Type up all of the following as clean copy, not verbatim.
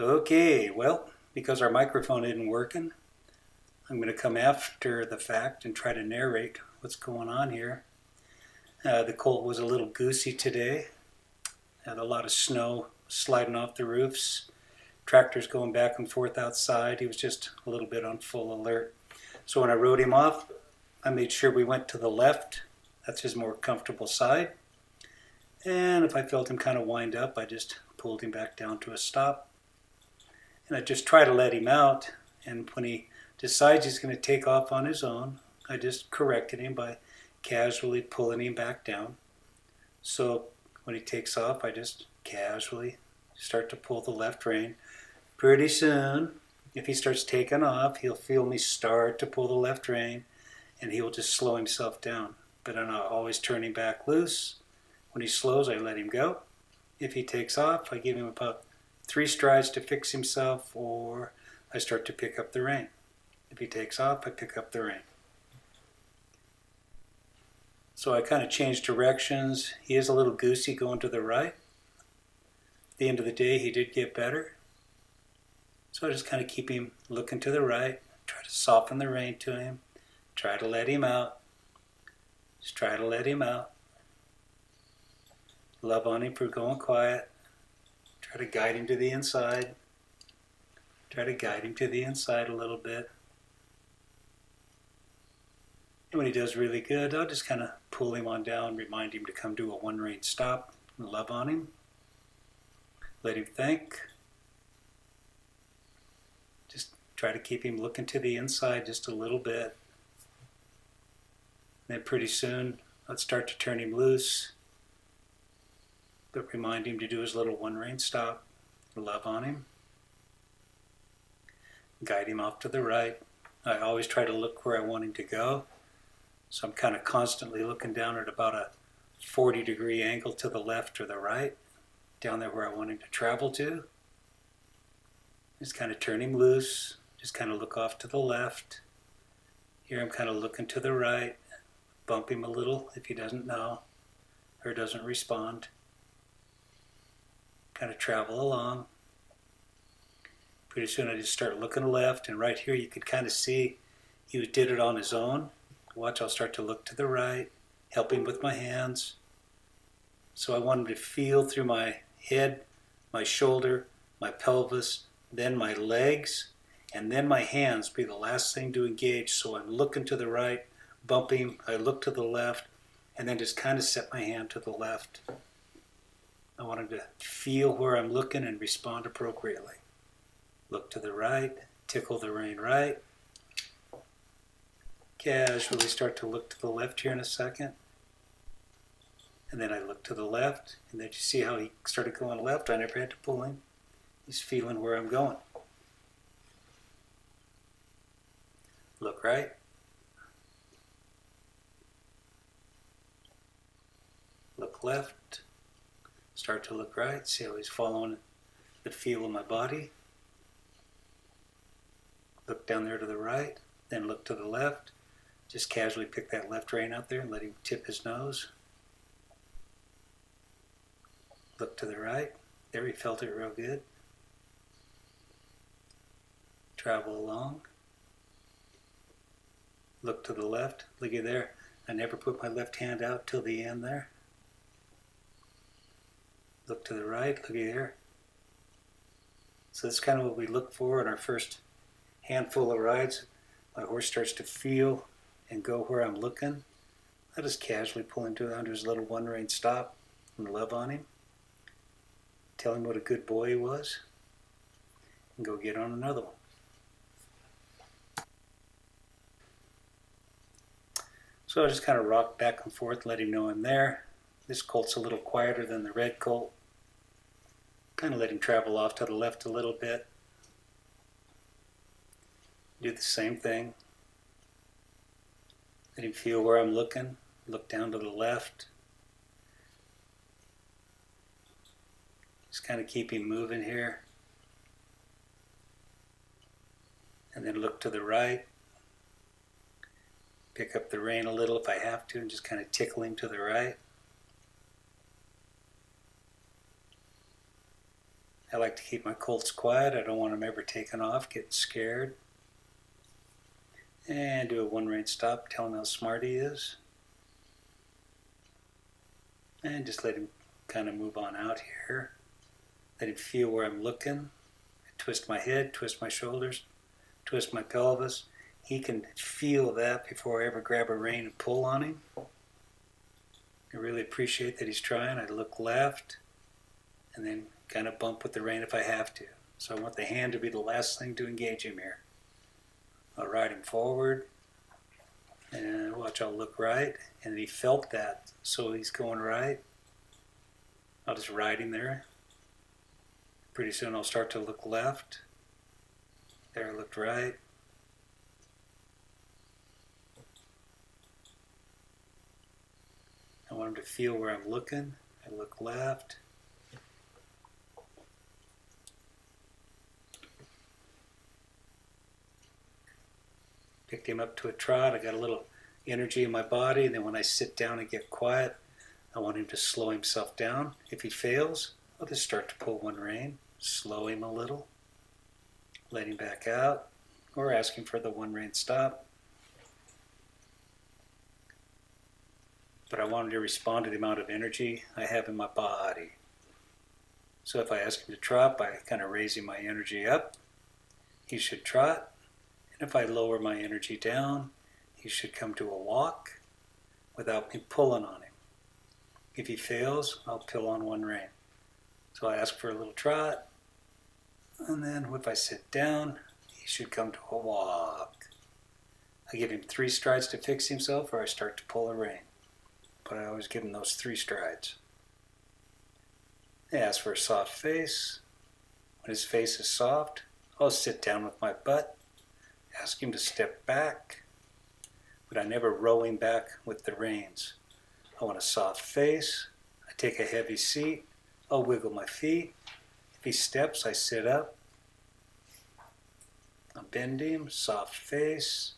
Okay, well, because our microphone isn't working, I'm going to come after the fact and try to narrate what's going on here. The Colt was a little goosey today. Had a lot of snow sliding off the roofs. Tractors going back and forth outside. He was just a little bit on full alert. So when I rode him off, I made sure we went to the left. That's his more comfortable side. And if I felt him kind of wind up, I just pulled him back down to a stop. And I just try to let him out. And when he decides he's going to take off on his own, I just corrected him by casually pulling him back down. So when he takes off, I just casually start to pull the left rein. Pretty soon, if he starts taking off, he'll feel me start to pull the left rein, and he will just slow himself down. But I'm not always turning back loose. When he slows, I let him go. If he takes off, I give him about 3 strides to fix himself, or I start to pick up the rein. If he takes off, I pick up the rein. So I kind of change directions. He is a little goosey going to the right. At the end of the day, he did get better. So I just kind of keep him looking to the right, try to soften the rein to him, try to let him out. Just try to let him out. Love on him for going quiet. Try to guide him to the inside. Try to guide him to the inside a little bit. And when he does really good, I'll just kind of pull him on down, remind him to come to a one-rein stop, and love on him. Let him think. Just try to keep him looking to the inside just a little bit. And then pretty soon, let's start to turn him loose. But remind him to do his little one-rein stop. Love on him. Guide him off to the right. I always try to look where I want him to go. So I'm kind of constantly looking down at about a 40-degree angle to the left or the right, down there where I want him to travel to. Just kind of turn him loose. Just kind of look off to the left. Here I'm kind of looking to the right. Bump him a little if he doesn't know or doesn't respond. Kind of travel along. Pretty soon I just start looking left, and right here you could kind of see he did it on his own. Watch, I'll start to look to the right, help him with my hands. So I want him to feel through my head, my shoulder, my pelvis, then my legs, and then my hands be the last thing to engage. So I'm looking to the right, bump him, I look to the left, and then just kind of set my hand to the left. I want him to feel where I'm looking and respond appropriately. Look to the right, tickle the rein right. Casually start to look to the left here in a second. And then I look to the left, and then you see how he started going left. I never had to pull him. He's feeling where I'm going. Look right. Look left. Start to look right. See how he's following the feel of my body. Look down there to the right, then look to the left. Just casually pick that left rein out there and let him tip his nose. Look to the right. There, he felt it real good. Travel along. Look to the left. Looky there. I never put my left hand out till the end there. Look to the right. Looky there. So that's kind of what we look for in our first handful of rides. My horse starts to feel and go where I'm looking. I just casually pull him under his little one-rein stop and love on him. Tell him what a good boy he was, and go get on another one. So I just kind of rock back and forth, let him know I'm there. This colt's a little quieter than the red colt. Kind of let him travel off to the left a little bit. Do the same thing. Let him feel where I'm looking. Look down to the left. Just kind of keep him moving here. And then look to the right. Pick up the rein a little if I have to and just kind of tickle him to the right. I like to keep my colts quiet. I don't want them ever taking off, getting scared. And do a one rein stop, tell him how smart he is. And just let him kind of move on out here. Let him feel where I'm looking. I twist my head, twist my shoulders, twist my pelvis. He can feel that before I ever grab a rein and pull on him. I really appreciate that he's trying. I look left and then kind of bump with the rein if I have to. So I want the hand to be the last thing to engage him here. I'll ride him forward and watch, I'll look right, and he felt that, so he's going right. I'll just ride him there. Pretty soon I'll start to look left. There, I looked right. I want him to feel where I'm looking. I look left. Picked him up to a trot. I got a little energy in my body. And then when I sit down and get quiet, I want him to slow himself down. If he fails, I'll just start to pull one rein, slow him a little, let him back out, or ask him for the one rein stop. But I want him to respond to the amount of energy I have in my body. So if I ask him to trot by kind of raising my energy up, he should trot. And if I lower my energy down, he should come to a walk without me pulling on him. If he fails, I'll pull on one rein. So I ask for a little trot, and then if I sit down, he should come to a walk. I give him 3 strides to fix himself, or I start to pull a rein. But I always give him those 3 strides. I ask for a soft face. When his face is soft, I'll sit down with my butt, ask him to step back, but I never row him back with the reins. I want a soft face. I take a heavy seat. I'll wiggle my feet. If he steps, I sit up. I'll bend him, soft face,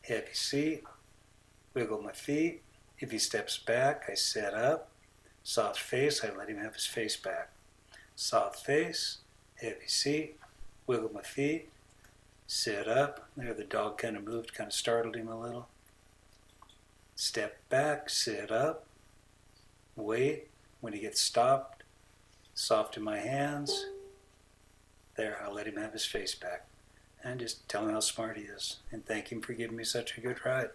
heavy seat, wiggle my feet. If he steps back, I sit up. Soft face, I let him have his face back. Soft face, heavy seat, wiggle my feet, sit up. There, the dog kind of moved, kind of startled him a little. Step back, sit up, wait. When he gets stopped, soften my hands. There, I'll let him have his face back. And just tell him how smart he is. And thank him for giving me such a good ride.